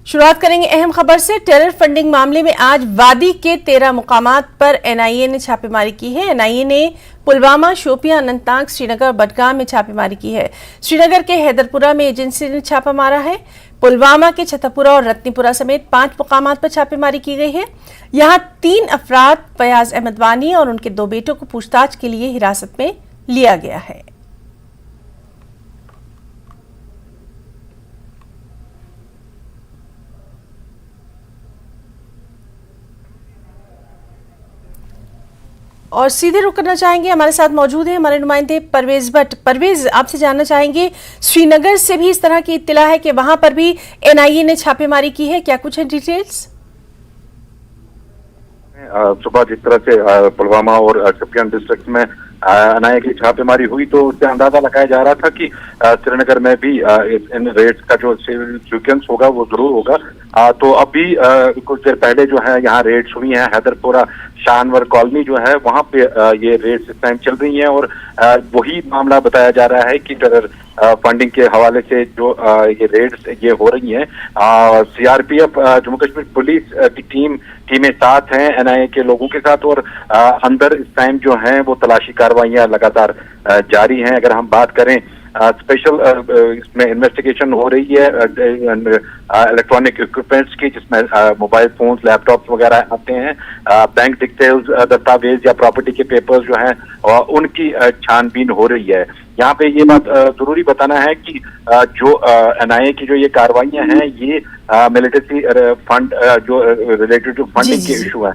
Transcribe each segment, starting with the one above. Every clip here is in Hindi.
शुरुआत करेंगे अहम खबर से। टेरर फंडिंग मामले में आज वादी के 13 मुकामात पर एनआईए ने छापेमारी की है। एनआईए ने पुलवामा, शोपियां, अनंतनाग, श्रीनगर और बडगाम में छापेमारी की है। श्रीनगर के हैदरपुरा में एजेंसी ने छापा मारा है। पुलवामा के छतरपुरा और रत्नीपुरा समेत 5 मुकामात पर छापेमारी की गई है। यहां 3 अफराद फयाज अहमद वानी और उनके 2 बेटों को पूछताछ के लिए हिरासत में लिया गया है। और सीधे रुक करना चाहेंगे, हमारे साथ मौजूद है हमारे नुमाइंदे परवेज भट्ट। परवेज, आपसे जानना चाहेंगे, श्रीनगर से भी इस तरह की इत्तला है कि वहां पर भी एनआईए ने छापेमारी की है, क्या कुछ है डिटेल्स? सुबह जिस तरह से पुलवामा और शोपियां डिस्ट्रिक्ट में एनआईए की छापेमारी हुई तो उससे अंदाजा लगाया जा रहा था कि श्रीनगर में भी इन रेड्स का जो सीक्वेंस होगा वो जरूर होगा। तो अभी कुछ देर पहले जो है यहाँ रेड्स हुई हैं। हैदरपुरा शाहनवर कॉलोनी जो है वहाँ पे ये रेड्स इस टाइम चल रही हैं और वही मामला बताया जा रहा है कि टेरर फंडिंग के हवाले से जो ये रेड्स ये हो रही हैं। सीआरपीएफ जम्मू कश्मीर पुलिस की टीमें साथ हैं एनआईए के लोगों के साथ और अंदर इस टाइम जो है वो तलाशी कार्रवाइयां लगातार जारी हैं। अगर हम बात करें स्पेशल इसमें इन्वेस्टिगेशन हो रही है इलेक्ट्रॉनिक इक्विपमेंट्स की, जिसमें मोबाइल फोन्स, लैपटॉप्स वगैरह आते हैं। बैंक डिटेल्स, दस्तावेज या प्रॉपर्टी के पेपर्स जो हैं उनकी छानबीन हो रही है। यहाँ पे ये बात जरूरी बताना है कि जो एनआईए की जो ये कार्रवाइयां हैं ये मिलिट्री फंड जो रिलेटेड जो फंडिंग के इशू है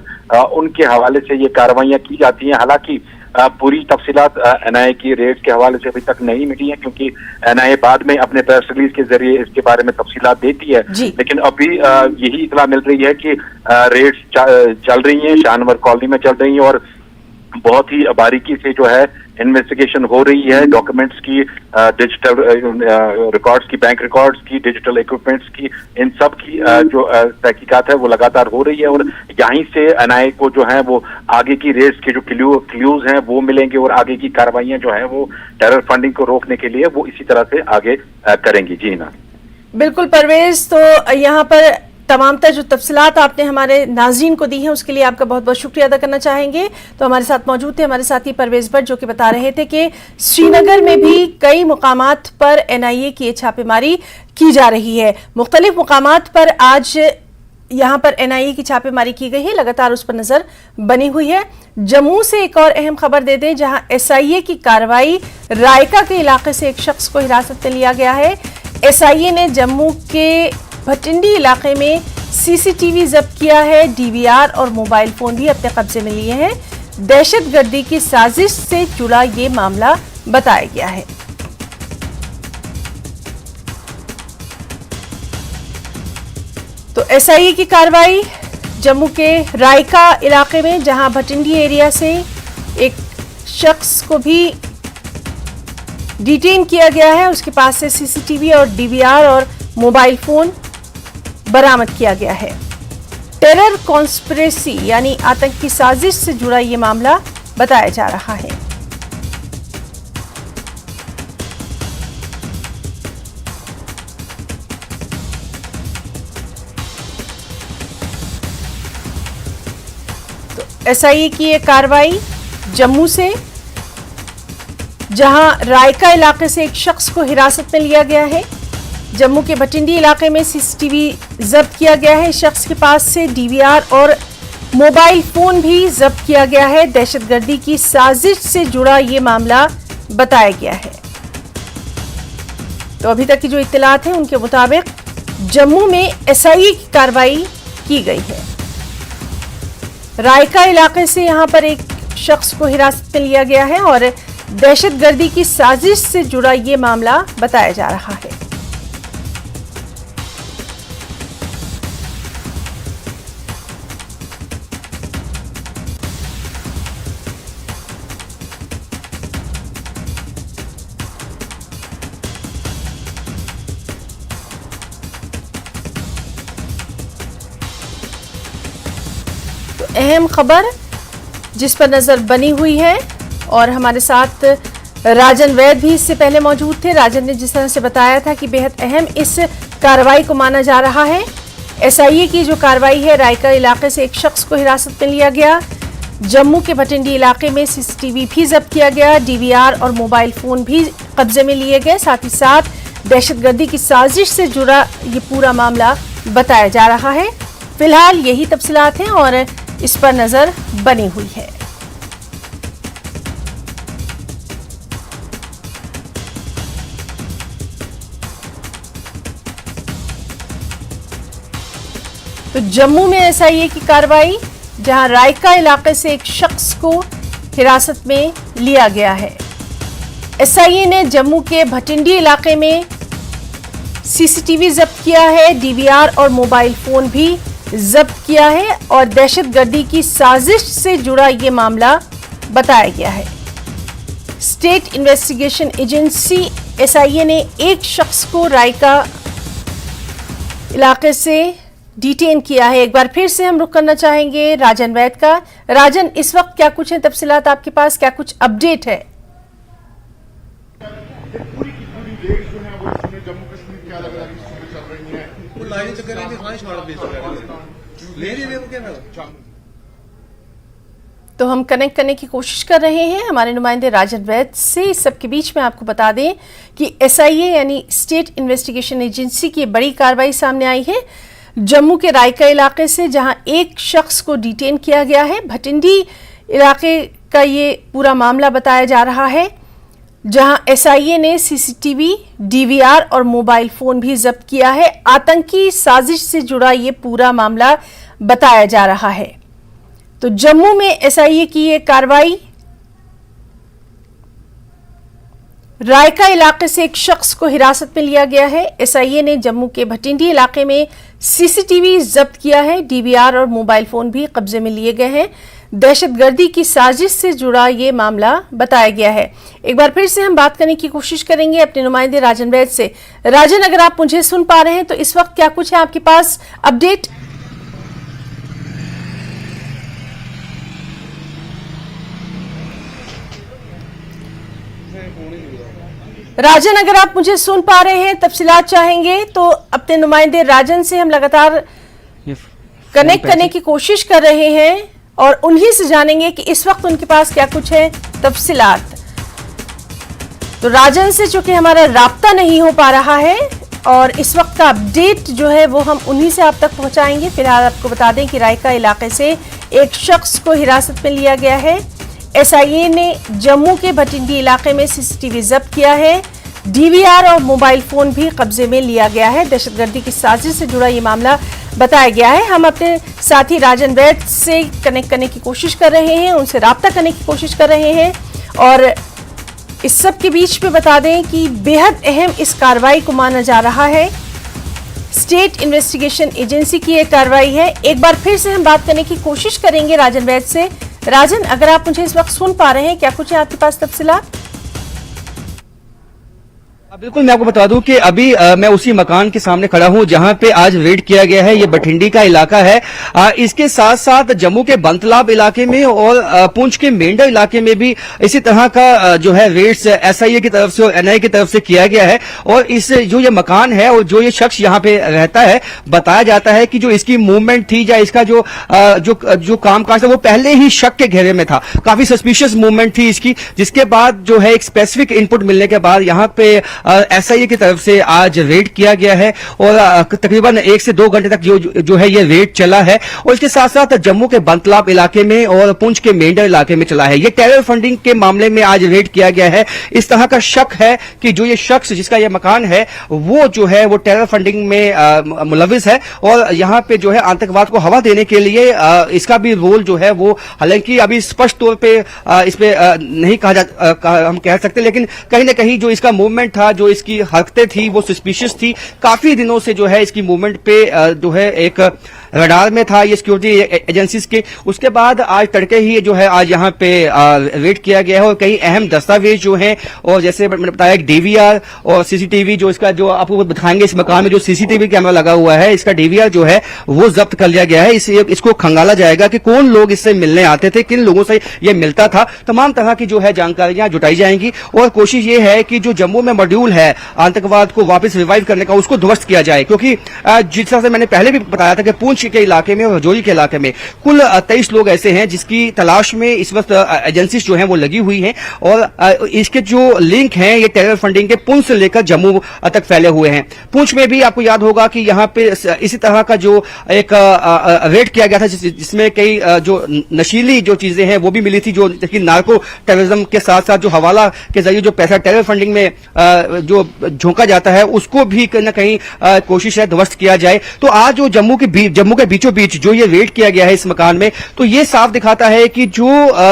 उनके हवाले से ये कार्रवाइयां की जाती हैं। हालांकि पूरी तफसीलात एनआईए की रेड्स के हवाले से अभी तक नहीं मिली है, क्योंकि एनआईए बाद में अपने प्रेस रिलीज के जरिए इसके बारे में तफसीलात देती है। लेकिन अभी यही इतला मिल रही है कि रेड्स चल रही हैं, शाहनवर कॉलोनी में चल रही हैं और बहुत ही बारीकी से जो है इन्वेस्टिगेशन हो रही है। डॉक्यूमेंट्स की, डिजिटल रिकॉर्ड्स की, बैंक रिकॉर्ड्स की, डिजिटल इक्विपमेंट्स की, इन सब की जो तहकीकात है वो लगातार हो रही है और यहीं से एनआईए को जो है वो आगे की रेस के जो क्लूज हैं वो मिलेंगे और आगे की कार्रवाइयां जो है वो टेरर फंडिंग को रोकने के लिए वो इसी तरह से आगे करेंगी। जी ना, बिल्कुल परवेज, तो यहाँ पर तमाम जो तफसीलात आपने हमारे नाज़रीन को दी हैं उसके लिए आपका बहुत बहुत शुक्रिया अदा करना चाहेंगे। तो हमारे साथ मौजूद थे हमारे साथी परवेज भट्ट, जो कि बता रहे थे कि श्रीनगर में भी कई मुकामात पर एनआईए की छापेमारी की जा रही है। मुख्तलिफ मुकामात पर आज यहाँ पर एनआईए की छापेमारी की गई है, लगातार उस पर नजर बनी हुई है। जम्मू से एक और अहम खबर दे दें, जहाँ एसआईए की कार्रवाई, रायका के इलाके से एक शख्स को हिरासत में लिया गया है। एसआईए ने जम्मू के भटिंडी इलाके में सीसीटीवी जब्त किया है। डीवीआर और मोबाइल फोन भी अपने कब्जे में लिए हैं। दहशतगर्दी की साजिश से जुड़ा ये मामला बताया गया है। तो एसआईए की कार्रवाई जम्मू के रायका इलाके में, जहां भटिंडी एरिया से एक शख्स को भी डिटेन किया गया है, उसके पास से सीसीटीवी और डीवीआर और मोबाइल फोन बरामद किया गया है। टेरर कॉन्स्पिरेसी यानी आतंकी साजिश से जुड़ा यह मामला बताया जा रहा है। तो एसआईए की यह कार्रवाई जम्मू से, जहां रायका इलाके से एक शख्स को हिरासत में लिया गया है। जम्मू के भटिंडी इलाके में सीसीटीवी जब्त किया गया है। शख्स के पास से डीवीआर और मोबाइल फोन भी जब्त किया गया है। दहशतगर्दी की साजिश से जुड़ा ये मामला बताया गया है। तो अभी तक की जो इत्तलात हैं उनके मुताबिक जम्मू में एसआईए की कार्रवाई की गई है। रायका इलाके से यहां पर एक शख्स को हिरासत में लिया गया है और दहशतगर्दी की साजिश से जुड़ा ये मामला बताया जा रहा है। अहम खबर जिस पर नजर बनी हुई है और हमारे साथ राजन वैद भी इससे पहले मौजूद थे। राजन ने जिस तरह से बताया था कि बेहद अहम इस कार्रवाई को माना जा रहा है एसआईए की जो कार्रवाई है, रायका इलाके से एक शख्स को हिरासत में लिया गया। जम्मू के भटिंडी इलाके में सीसीटीवी भी जब्त किया गया। डीवीआर और मोबाइल फोन भी कब्जे में लिए गए। साथ ही साथ दहशतगर्दी की साजिश से जुड़ा ये पूरा मामला बताया जा रहा है। फिलहाल यही तफसीलात हैं और इस पर नजर बनी हुई है। तो जम्मू में एसआईए की कार्रवाई, जहां रायका इलाके से एक शख्स को हिरासत में लिया गया है। एसआईए ने जम्मू के भटिंडी इलाके में सीसीटीवी जब्त किया है। डीवीआर और मोबाइल फोन भी जब्त किया है और दहशतगर्दी की साजिश से जुड़ा ये मामला बताया गया है। स्टेट इन्वेस्टिगेशन एजेंसी एसआईए ने एक शख्स को रायका इलाके से डिटेन किया है। एक बार फिर से हम रुख करना चाहेंगे राजन वैद का। राजन, इस वक्त क्या कुछ है तफसीलात आपके पास, क्या कुछ अपडेट है? तो हम कनेक्ट करने की कोशिश कर रहे हैं हमारे नुमाइंदे राजन वैद से। इस सबके बीच में आपको बता दें कि एसआईए यानी स्टेट इन्वेस्टिगेशन एजेंसी की बड़ी कार्रवाई सामने आई है जम्मू के रायका इलाके से, जहां एक शख्स को डिटेन किया गया है। भटिंडी इलाके का ये पूरा मामला बताया जा रहा है, जहां एसआईए ने सीसीटीवी, डीवीआर और मोबाइल फोन भी जब्त किया है। आतंकी साजिश से जुड़ा ये पूरा मामला बताया जा रहा है। तो जम्मू में एसआईए की ये कार्रवाई, रायका इलाके से एक शख्स को हिरासत में लिया गया है। एसआईए ने जम्मू के भटिंडी इलाके में सीसीटीवी जब्त किया है। डीवीआर और मोबाइल फोन भी कब्जे में लिए गए हैं। दहशतगर्दी की साजिश से जुड़ा ये मामला बताया गया है। एक बार फिर से हम बात करने की कोशिश करेंगे अपने नुमाइंदे राजन वैद से। राजन, अगर आप मुझे सुन पा रहे हैं तो इस वक्त क्या कुछ है आपके पास अपडेट? राजन, अगर आप मुझे सुन पा रहे हैं, तफसीलात चाहेंगे तो अपने नुमाइंदे राजन से हम लगातार कनेक्ट करने की कोशिश कर रहे हैं और उन्हीं से जानेंगे कि इस वक्त उनके पास क्या कुछ है तफसीलात। तो राजन से चूंकि हमारा राब्ता नहीं हो पा रहा है और इस वक्त का अपडेट जो है वो हम उन्हीं से आप तक पहुंचाएंगे। फिलहाल आपको बता दें कि रायका इलाके से एक शख्स को हिरासत में लिया गया है। एसआईए ने जम्मू के भटिंडी इलाके में सीसीटीवी जब्त किया है। डीवीआर और मोबाइल फोन भी कब्जे में लिया गया है। दहशतगर्दी की साजिश से जुड़ा ये मामला बताया गया है। हम अपने साथी राजन वैद से कनेक्ट करने की कोशिश कर रहे हैं, उनसे राब्ता करने की कोशिश कर रहे हैं और इस सब के बीच में बता दें कि बेहद अहम इस कार्रवाई को माना जा रहा है। स्टेट इन्वेस्टिगेशन एजेंसी की यह कार्रवाई है। एक बार फिर से हम बात करने की कोशिश करेंगे राजन वैद से। राजन, अगर आप मुझे इस वक्त सुन पा रहे हैं, क्या कुछ है आपके पास तफसीलात? बिल्कुल, मैं आपको बता दूं कि अभी मैं उसी मकान के सामने खड़ा हूं जहां पे आज रेड किया गया है। ये भटिंडी का इलाका है। इसके साथ साथ जम्मू के बंतलाब इलाके में और पुंछ के मेंढा इलाके में भी इसी तरह का जो है रेड्स एसआईए की तरफ से और एनआईए की तरफ से किया गया है। और इस जो ये मकान है और जो ये शख्स यहाँ पे रहता है, बताया जाता है कि जो इसकी मूवमेंट थी या इसका जो कामकाज था वो पहले ही शक के घेरे में था। काफी सस्पिशियस मूवमेंट थी इसकी, जिसके बाद जो है एक स्पेसिफिक इनपुट मिलने के बाद यहाँ पे एसआईए की तरफ से आज रेड किया गया है और तकरीबन 1 से 2 घंटे तक जो है ये रेड चला है। और इसके साथ साथ जम्मू के बंतलाब इलाके में और पुंछ के मेंढा इलाके में चला है। ये टेरर फंडिंग के मामले में आज रेड किया गया है। इस तरह का शक है कि जो ये शख्स जिसका ये मकान है वो जो है वो टेरर फंडिंग में मुलविस है और यहाँ पे जो है आतंकवाद को हवा देने के लिए इसका भी रोल जो है वो, हालांकि अभी स्पष्ट तौर पे इस पे नहीं हम कह सकते, लेकिन कहीं ना कहीं जो इसका मूवमेंट था, जो इसकी हरकतें थी वो सस्पिशियस थी। काफी दिनों से जो है इसकी मूवमेंट पे जो है एक रडार में था ये सिक्योरिटी एजेंसीज के। उसके बाद आज तड़के ही जो है आज यहाँ पे रेड किया गया है और कई अहम दस्तावेज जो हैं, और जैसे मैंने बताया डीवीआर और सीसीटीवी, जो इसका जो आपको दिखाएंगे इस मकान में जो सीसीटीवी कैमरा लगा हुआ है, इसका डीवीआर जो है वो जब्त कर लिया गया है। इसको खंगाला जाएगा कि कौन लोग इससे मिलने आते थे, किन लोगों से ये मिलता था। तमाम तरह की जो है जानकारियां जुटाई जाएंगी और कोशिश ये है कि जो जम्मू में मॉड्यूल है आतंकवाद को वापस रिवाइव करने का, उसको ध्वस्त किया जाए। क्योंकि जिस तरह से मैंने पहले भी बताया था कि पुंछ के इलाके में और रजौरी के इलाके में कुल 23 लोग ऐसे हैं जिसकी तलाश में इस वक्त एजेंसीज जो हैं वो लगी हुई हैं, और इसके जो लिंक हैं ये टेरर फंडिंग के पुंछ से लेकर जम्मू तक फैले हुए हैं। पुंछ में भी आपको याद होगा कि यहाँ पे इसी तरह का जो एक रेड किया गया था जिसमें कई जो नशीली जो चीजें हैं वो भी मिली थी, जो नार्को टेररिज्म के साथ साथ जो हवाला के जरिए जो पैसा टेरर फंडिंग में जो झोंका जाता है उसको भी कहीं ना कहीं कोशिश है ध्वस्त किया जाए। तो आज जो जम्मू के बीचों बीच जो ये रेड किया गया है इस मकान में, तो ये साफ दिखाता है कि जो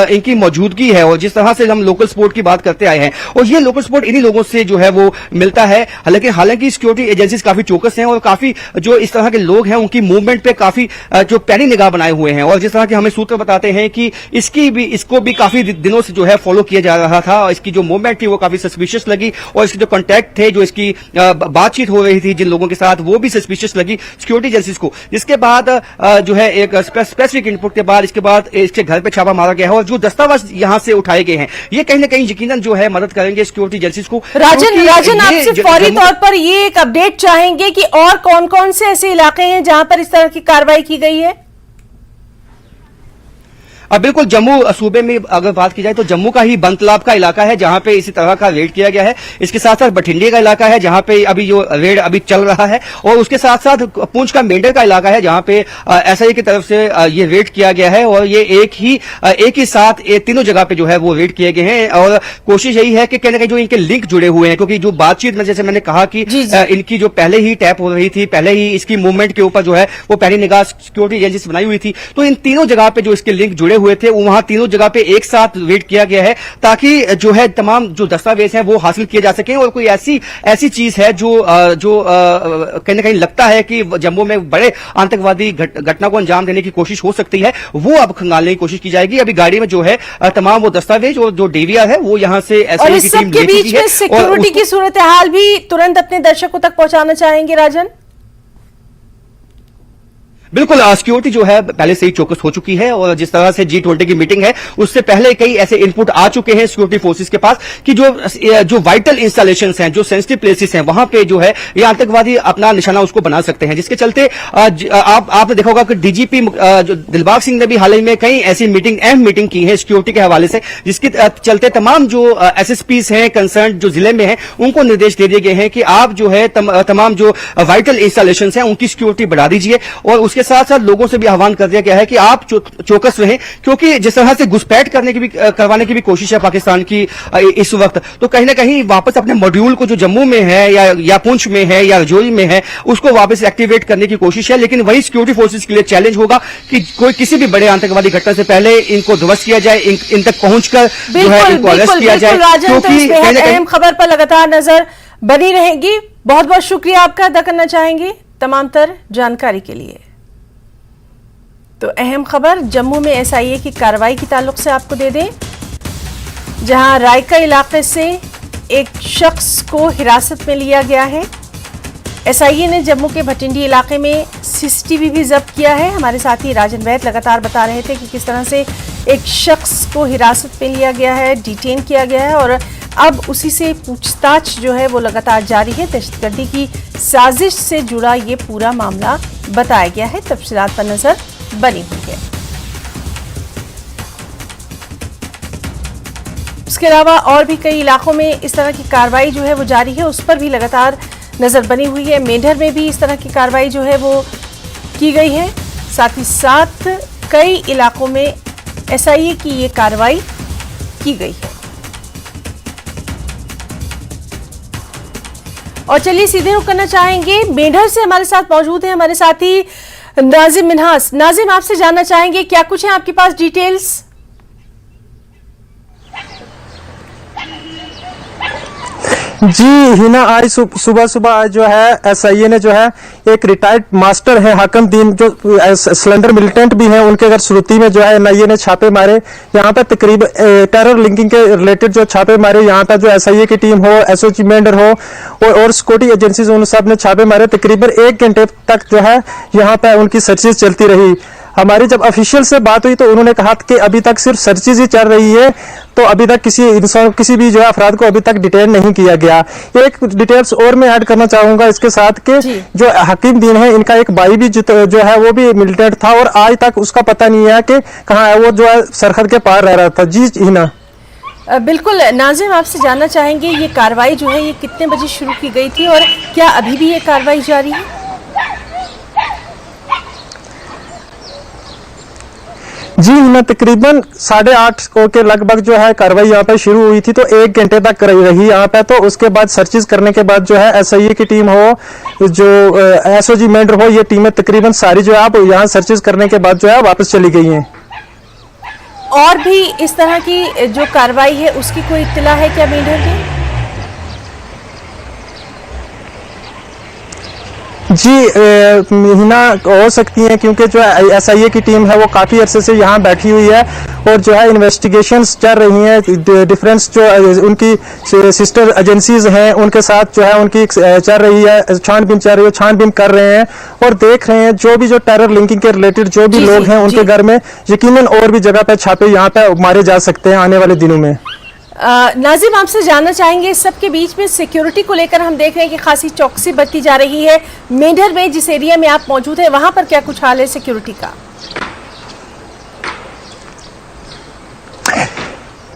इनकी मौजूदगी है और जिस तरह से हम लोकल सपोर्ट की बात करते आए हैं, और ये लोकल सपोर्ट इन्हीं लोगों से जो है वो मिलता है। हालांकि सिक्योरिटी एजेंसीज काफी चौकस हैं और काफी जो इस तरह के लोग हैं उनकी मूवमेंट पे काफी जो पैनी निगाह बनाए हुए हैं, और जिस तरह के हमें सूत्र बताते हैं कि इसको भी काफी दिनों से जो है फॉलो किया जा रहा था, और इसकी जो मूवमेंट थी वो काफी सस्पिशियस लगी, और इसके जो कॉन्टैक्ट थे, जो इसकी बातचीत हो रही थी जिन लोगों के साथ, वो भी सस्पिशियस लगी सिक्योरिटी एजेंसीज को। जिसके बाद जो है एक स्पेसिफिक इनपुट के बाद इसके घर पे छापा मारा गया है, और जो दस्तावेज यहां से उठाए गए हैं ये कहीं ना कहीं यकीनन जो है मदद करेंगे सिक्योरिटी एजेंसीज को। राजन आपसे फौरी तौर पर ये एक अपडेट चाहेंगे कि और कौन कौन से ऐसे इलाके हैं जहां पर इस तरह की कार्रवाई की गई है? अब बिल्कुल जम्मू सूबे में अगर बात की जाए तो जम्मू का ही बंतलाब का इलाका है जहां पे इसी तरह का रेड किया गया है। इसके साथ साथ बठिंडे का इलाका है जहां पे अभी जो रेड अभी चल रहा है, और उसके साथ साथ पुंछ का मेंढर का इलाका है जहां पे एसआई की तरफ से ये रेड किया गया है, और ये एक ही साथ तीनों जगह पे जो है वो रेड किए गए हैं। और कोशिश यही है कि कहीं ना कहीं जो इनके लिंक जुड़े हुए हैं, क्योंकि जो बातचीत में जैसे मैंने कहा कि इनकी जो पहले ही टैप हो रही थी, पहले ही इसकी मूवमेंट के ऊपर जो है वो पहली निगाह सिक्योरिटी एजेंसी बनाई हुई थी, तो इन तीनों जगह पे जो इसके लिंक जुड़े हुए थे वहां तीनों जगह पे एक साथ रेड किया गया है, ताकि जो है तमाम जो दस्तावेज हैं वो हासिल किए जा सकें। और कोई ऐसी चीज है जो कहीं ना कहीं लगता है कि जम्मू में बड़े आतंकवादी घटना को अंजाम देने की कोशिश हो सकती है, वो अब खंगालने की कोशिश की जाएगी। अभी गाड़ी में जो है तमाम वो दस्तावेज और जो डीवीआर है वो यहां से एसआई की टीम ले चुकी है। सिक्योरिटी की सूरत हाल भी तुरंत अपने दर्शकों तक पहुंचाना चाहेंगे राजन? बिल्कुल, सिक्योरिटी जो है पहले से ही चौकस हो चुकी है, और जिस तरह से G20 की मीटिंग है उससे पहले कई ऐसे इनपुट आ चुके हैं सिक्योरिटी फोर्सेस के पास कि जो वाइटल इंस्टॉलेशंस हैं, जो सेंसिटिव प्लेसेस हैं, वहां पे जो है ये आतंकवादी अपना निशाना उसको बना सकते हैं। जिसके चलते आपने देखा होगा कि डीजीपी दिलबाग सिंह ने भी हाल ही में कई ऐसी अहम मीटिंग की है सिक्योरिटी के हवाले से, जिसके चलते तमाम जो एसएसपीज हैं कंसर्न जो जिले में हैं उनको निर्देश दे दिए गए हैं कि आप जो है तमाम जो वाइटल इंस्टॉलेशंस हैं उनकी सिक्योरिटी बढ़ा दीजिए, और उसके साथ साथ लोगों से भी आह्वान कर दिया गया है कि आप चौकस रहें, क्योंकि जिस तरह से घुसपैठ करवाने की भी कोशिश है पाकिस्तान की इस वक्त, तो कहीं ना कहीं वापस अपने मॉड्यूल को जो जम्मू में है या पुंछ में है या रजौरी में है उसको वापस एक्टिवेट करने की कोशिश है। लेकिन वही सिक्योरिटी फोर्सेस के लिए चैलेंज होगा कि कोई किसी भी बड़े आतंकवादी घटना से पहले इनको ध्वस्त किया जाए, इन तक पहुंचकर जो है इनको अरेस्ट किया जाए। क्योंकि अहम खबर पर लगातार नजर बनी रहेगी। बहुत बहुत शुक्रिया आपका अदा करना चाहेंगे तमाम तर जानकारी के लिए। तो अहम खबर जम्मू में एसआईए की कार्रवाई के ताल्लुक से आपको दे दें, जहां रायका इलाके से एक शख्स को हिरासत में लिया गया है। एसआईए ने जम्मू के भटिंडी इलाके में सीसीटीवी भी जब्त किया है। हमारे साथी राजन वैद लगातार बता रहे थे कि किस तरह से एक शख्स को हिरासत में लिया गया है, डिटेन किया गया है, और अब उसी से पूछताछ जो है वो लगातार जारी है। दहशतगर्दी की साजिश से जुड़ा ये पूरा मामला बताया गया है। तफसीलात पर नजर बनी हुई है। उसके अलावा और भी कई इलाकों में इस तरह की कार्रवाई जो है वो जारी है, उस पर भी लगातार नजर बनी हुई है। मेंढर में भी इस तरह की कार्रवाई जो है वो की गई है। साथ ही साथ कई इलाकों में एसआईए की ये कार्रवाई की गई है। और चलिए सीधे रुख करना चाहेंगे, मेंढर से हमारे साथ मौजूद है हमारे साथी नाजिम मिन्हास। नाजिम, आपसे जानना चाहेंगे क्या कुछ है आपके पास डिटेल्स? जी हिना, आज सुबह सुबह आज जो है एसआईए ने जो है एक रिटायर्ड मास्टर है हाकम दीन, जो सिलेंडर मिलिटेंट भी हैं, उनके घर सुरती में जो है एनआईए ने छापे मारे। यहाँ पर तकरीबन टेरर लिंकिंग के रिलेटेड जो छापे मारे, यहाँ पर जो एसआईए की टीम हो, एसओजी मेंढर हो और सिक्योरिटी एजेंसीज, उन सब ने छापे मारे। तकरीबन 1 घंटे तक जो है यहाँ पर उनकी सर्चेज चलती रही। हमारी जब ऑफिशियल से बात हुई तो उन्होंने कहा कि अभी तक सिर्फ सर्चेज ही चल रही है, तो अभी तक किसी भी जो है अफराद को अभी तक डिटेन नहीं किया गया। एक डिटेल्स और मैं ऐड करना चाहूंगा इसके साथ कि जो हकीम दीन है, इनका एक भाई भी जो है वो भी मिलिटेंट था और आज तक उसका पता नहीं है कि कहाँ है, वो जो है सरहद के पार रह रहा था। जी हिना। बिल्कुल नाजिम, आपसे जानना चाहेंगे ये कार्रवाई जो है ये कितने बजे शुरू की गई थी और क्या अभी भी ये कार्रवाई जारी है? जी हिना, तकरीबन 8:30 के लगभग जो है कार्रवाई यहाँ पर शुरू हुई थी, तो 1 घंटे तक रही यहाँ पे। तो उसके बाद सर्चेज करने के बाद जो है एसआईए की टीम हो, जो एसओजी मेंढर हो, ये टीमें तकरीबन सारी जो है आप यहाँ सर्चेज करने के बाद जो है वापस चली गई हैं। और भी इस तरह की जो कार्रवाई है उसकी कोई इत्तला है क्या मेंढर में? जी हिना, हो सकती है, क्योंकि जो एसआईए की टीम है वो काफी अरसे से यहाँ बैठी हुई है और जो है इन्वेस्टिगेशंस चल रही हैं। डिफरेंस जो उनकी सिस्टर एजेंसीज हैं उनके साथ जो है उनकी चल रही है, छानबीन चल रही है, छानबीन कर रहे हैं और देख रहे हैं जो भी जो टेरर लिंकिंग के रिलेटेड जो भी लोग हैं उनके घर में यकीनन और भी जगह पे छापे यहाँ पे मारे जा सकते हैं आने वाले दिनों में। नाजिम, आपसे जानना चाहेंगे इस सब के बीच में सिक्योरिटी को लेकर हम देख रहे हैं कि खासी चौकसी बरती जा रही है। मेंढर में जिस एरिया में आप मौजूद हैं वहां पर क्या कुछ हाल है सिक्योरिटी का?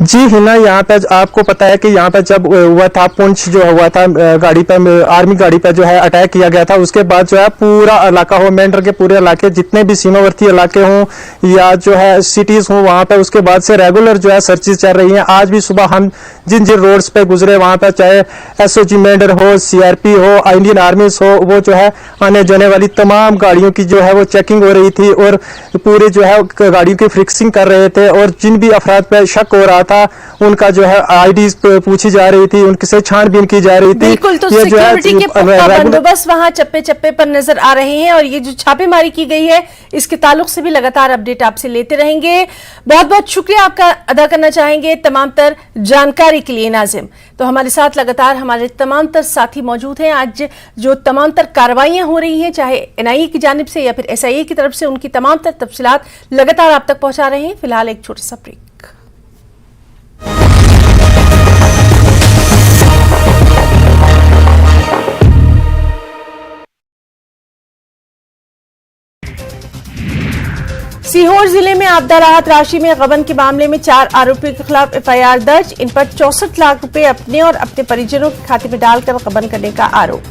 जी हिना, यहाँ पे आपको पता है कि यहाँ पे जब हुआ था पुंछ जो हुआ था गाड़ी पे, आर्मी गाड़ी पे जो है अटैक किया गया था, उसके बाद जो है पूरा इलाका हो, मेंढर के पूरे इलाके जितने भी सीमावर्ती इलाके हों या जो है सिटीज हों, वहाँ पे उसके बाद से रेगुलर जो है सर्चेज चल रही हैं। आज भी सुबह हम जिन जिन रोड्स पे गुजरे वहाँ पे चाहे एसओजी मेंढर हो, सीआरपी हो, इंडियन आर्मी हो, वो जो है आने जाने वाली तमाम गाड़ियों की जो है वो चेकिंग हो रही थी और पूरे जो है गाड़ियों की फ्रिक्सिंग कर रहे थे और जिन भी अफराद पे शक हो रहा था उनका जो है आईडी पूछी जा रही थी, उनसे छानबीन की जा रही थी। बिल्कुल, तो सिक्योरिटी के पुख्ता बंदोबस्त वहां चप्पे चप्पे पर नजर आ रहे हैं और ये जो छापेमारी की गई है इसके ताल्लुक से भी लगातार अपडेट आपसे लेते रहेंगे। बहुत बहुत शुक्रिया आपका अदा करना चाहेंगे तमाम तर जानकारी के लिए नाजिम। तो हमारे साथ लगातार हमारे तमाम तर साथी मौजूद हैं। आज जो तमाम तर कार्रवाइयां हो रही हैं चाहे एनआईए की जानिब से या फिर एसआईए की तरफ से, उनकी तमाम तर तफसीलात लगातार आप तक पहुंचा रहे हैं। फिलहाल एक छोटा सा ब्रेक। सीहोर जिले में आपदा राहत राशि में गबन के मामले में 4 आरोपियों के खिलाफ एफआईआर दर्ज। इन पर 64 लाख रुपए अपने और अपने परिजनों के खाते में डालकर गबन करने का आरोप।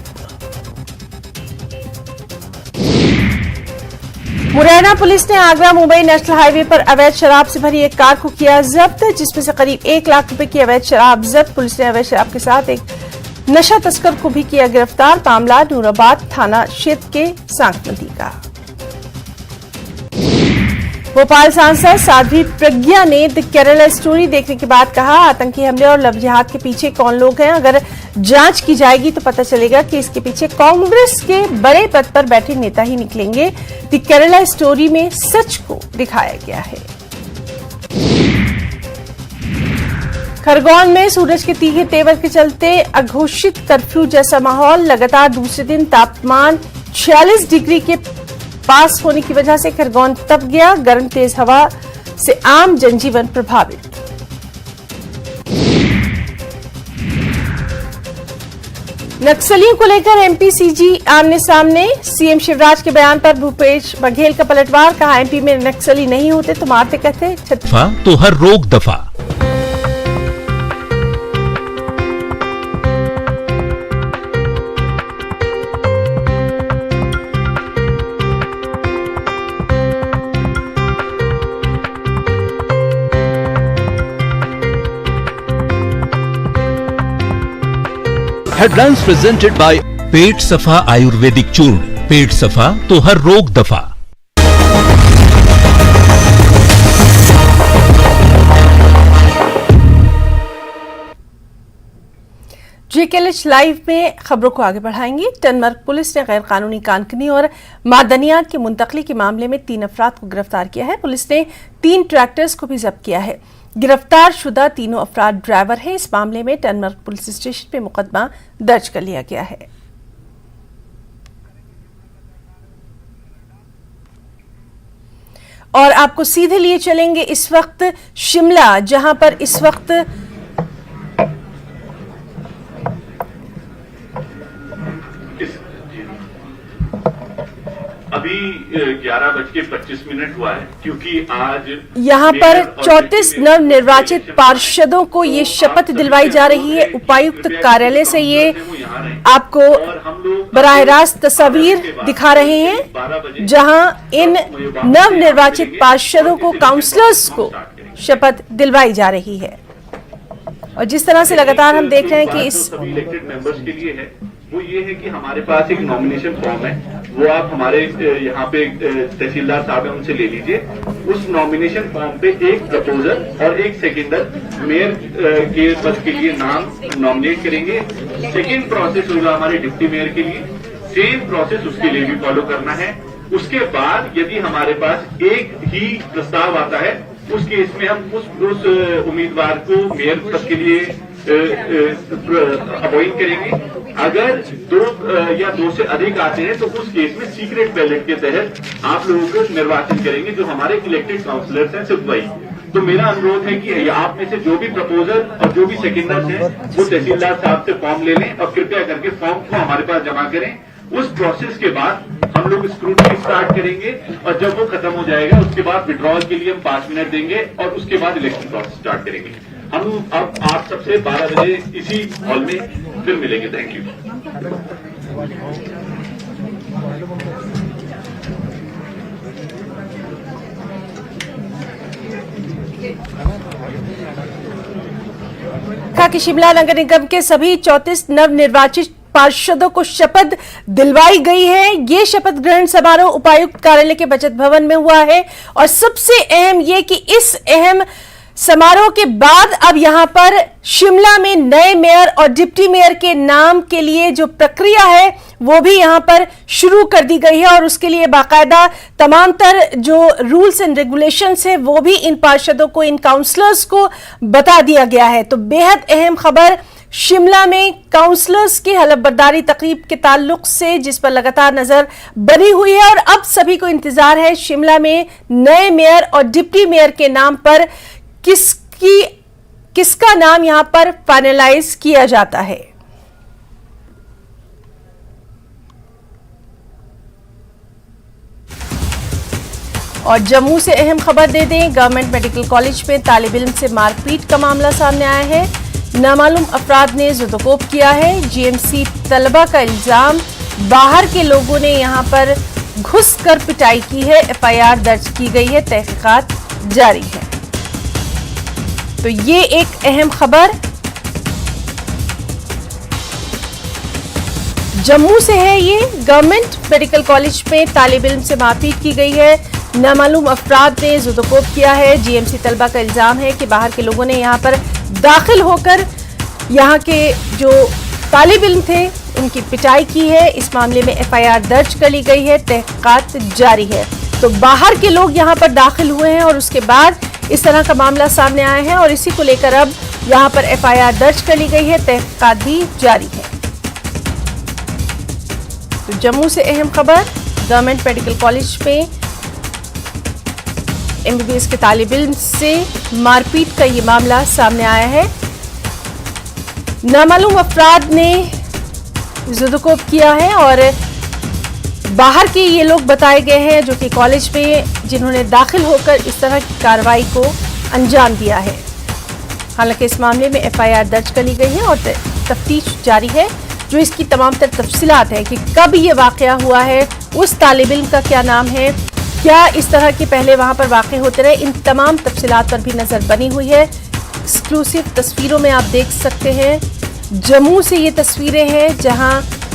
मुरैना पुलिस ने आगरा मुंबई नेशनल हाईवे पर अवैध शराब से भरी एक कार को किया जब्त, जिसमें से करीब 1 लाख रुपए की अवैध शराब जब्त। पुलिस ने अवैध शराब के साथ एक नशा तस्कर को भी किया गिरफ्तार। मामला नूराबाद थाना क्षेत्र के सांकनदी का। भोपाल सांसद साध्वी प्रज्ञा ने द केरला स्टोरी देखने के बाद कहा, आतंकी हमले और लव जिहाद के पीछे कौन लोग हैं, अगर जांच की जाएगी तो पता चलेगा कि इसके पीछे कांग्रेस के बड़े पद पर बैठे नेता ही निकलेंगे। द केरला स्टोरी में सच को दिखाया गया है। खरगोन में सूरज के तीखे तेवर के चलते अघोषित कर्फ्यू जैसा माहौल। लगातार दूसरे दिन तापमान 46 डिग्री के पास होने की वजह से खरगोन तप गया। गर्म तेज हवा से आम जनजीवन प्रभावित। नक्सलियों को लेकर एमपी सीजी आमने सामने। सीएम शिवराज के बयान पर भूपेश बघेल का पलटवार। कहा, एमपी में नक्सली नहीं होते तो मारते कहते। तो हर रोक दफा। हेडलाइंस प्रेजेंटेड बाय पेट सफा आयुर्वेदिक चूर्ण। पेट सफा तो हर रोग दफा। GKLH लाइव में खबरों को आगे बढ़ाएंगे। टनमर्ग पुलिस ने गैर कानूनी कानकनी और मादनियात की मुंतकली के मामले में 3 अफराद को गिरफ्तार किया है। पुलिस ने 3 ट्रैक्टर्स को भी जब्त किया है। गिरफ्तार शुदा तीनों अफराद ड्राइवर हैं। इस मामले में टनमर्ग पुलिस स्टेशन में मुकदमा दर्ज कर लिया गया है। और आपको सीधे लिए चलेंगे इस वक्त शिमला, जहां पर इस वक्त अभी 11:25 हुआ है, क्योंकि आज यहाँ पर 34 नवनिर्वाचित पार्षदों को ये शपथ दिलवाई जा रही है। उपायुक्त कार्यालय से ये आपको बराह रास्त तस्वीर दिखा रहे हैं, जहां इन नवनिर्वाचित पार्षदों को, काउंसलर्स को शपथ दिलवाई जा रही है। और जिस तरह से लगातार हम देख रहे हैं कि इस इलेक्टेड मेंबर्स के लिए है वो ये है कि हमारे पास एक नॉमिनेशन फॉर्म है, वो आप हमारे यहाँ पे तहसीलदार साहब हैं उनसे ले लीजिए। उस नॉमिनेशन फॉर्म पे एक प्रपोजर और एक सेकेंडर मेयर के पद के लिए नाम नॉमिनेट करेंगे। सेकेंड प्रोसेस होगा हमारे डिप्टी मेयर के लिए, सेम प्रोसेस उसके लिए भी फॉलो करना है। उसके बाद यदि हमारे पास एक ही प्रस्ताव आता है, उस केस में हम उस उम्मीदवार को मेयर पद के लिए अपॉइंट करेंगे। अगर 2 या 2 से अधिक आते हैं तो उस केस में सीक्रेट बैलेट के तहत आप लोगों को निर्वाचित करेंगे, जो हमारे इलेक्टेड काउंसलर्स हैं, सिर्फ वही। तो मेरा अनुरोध है कि आप में से जो भी प्रपोजर और जो भी सेकेंडर्स हैं वो तहसीलदार साहब से फॉर्म ले लें और कृपया करके फॉर्म को हमारे पास जमा करें। उस प्रोसेस के बाद हम लोग स्क्रूटनी स्टार्ट करेंगे और जब वो खत्म हो जाएगा उसके बाद विड्रॉल के लिए हम 5 मिनट देंगे और उसके बाद इलेक्शन प्रोसेस स्टार्ट करेंगे। हम अब आप सबसे 12 बजे इसी हॉल में फिर मिलेंगे। Thank you. कहा कि शिमला नगर निगम के सभी 34 नवनिर्वाचित पार्षदों को शपथ दिलवाई गई है। ये शपथ ग्रहण समारोह उपायुक्त कार्यालय के बचत भवन में हुआ है। और सबसे अहम ये कि इस अहम समारोह के बाद अब यहां पर शिमला में नए मेयर और डिप्टी मेयर के नाम के लिए जो प्रक्रिया है वो भी यहां पर शुरू कर दी गई है। और उसके लिए बाकायदा तमाम तर जो रूल्स एंड रेगुलेशंस है वो भी इन पार्षदों को, इन काउंसलर्स को बता दिया गया है। तो बेहद अहम खबर शिमला में काउंसलर्स की हलफबर्दारी तकरीब के ताल्लुक से, जिस पर लगातार नजर बनी हुई है। और अब सभी को इंतजार है शिमला में नए मेयर और डिप्टी मेयर के नाम पर किसका नाम यहां पर फाइनलाइज किया जाता है। और जम्मू से अहम खबर दे दें, गवर्नमेंट मेडिकल कॉलेज में तालिब इल्म से मारपीट का मामला सामने आया है। नामालूम अफराद ने जुदोकोब किया है। GMC तलबा का इल्जाम, बाहर के लोगों ने यहां पर घुसकर पिटाई की है। FIR दर्ज की गई है, तहकीकात जारी है। तो ये एक अहम खबर जम्मू से है। ये गवर्नमेंट मेडिकल कॉलेज में तालिब इल्म से मारपीट की गई है। नामालूम अफराद ने जुदोकोब किया है। GMC तलबा का इल्जाम है कि बाहर के लोगों ने यहां पर दाखिल होकर यहां के जो तालिब इल्म थे उनकी पिटाई की है। इस मामले में FIR दर्ज कर ली गई है, तहकीकात जारी है। तो बाहर के लोग यहां पर दाखिल हुए हैं और उसके बाद इस तरह का मामला सामने आया है और इसी को लेकर अब यहां पर FIR दर्ज कर ली गई है, तहकीकात भी जारी है। तो जम्मू से अहम खबर, गवर्नमेंट मेडिकल कॉलेज में MBBS के तालिब इल्म से मारपीट का ये मामला सामने आया है। नामालूम अफराद ने जुदोकोब किया है और बाहर के ये लोग बताए गए हैं जो कि कॉलेज में जिन्होंने दाखिल होकर इस तरह की कार्रवाई को अंजाम दिया है। हालांकि इस मामले में FIR दर्ज कर ली गई है और तफ्तीश जारी है। जो इसकी तमाम तर तफसीलात है कि कब ये वाकया हुआ है, उस तालिब इल्म का क्या नाम है, क्या इस तरह के पहले वहां पर वाक़े होते रहे, इन तमाम तफसीलात पर भी नजर बनी हुई है। एक्सक्लूसिव तस्वीरों में आप देख सकते हैं, जम्मू से ये तस्वीरें हैं जहां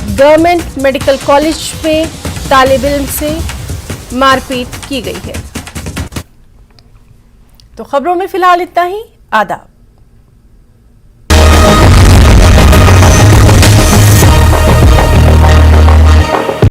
गवर्नमेंट मेडिकल कॉलेज में तालिब इल्म से मारपीट की गई है। तो खबरों में फिलहाल इतना ही। आदाब।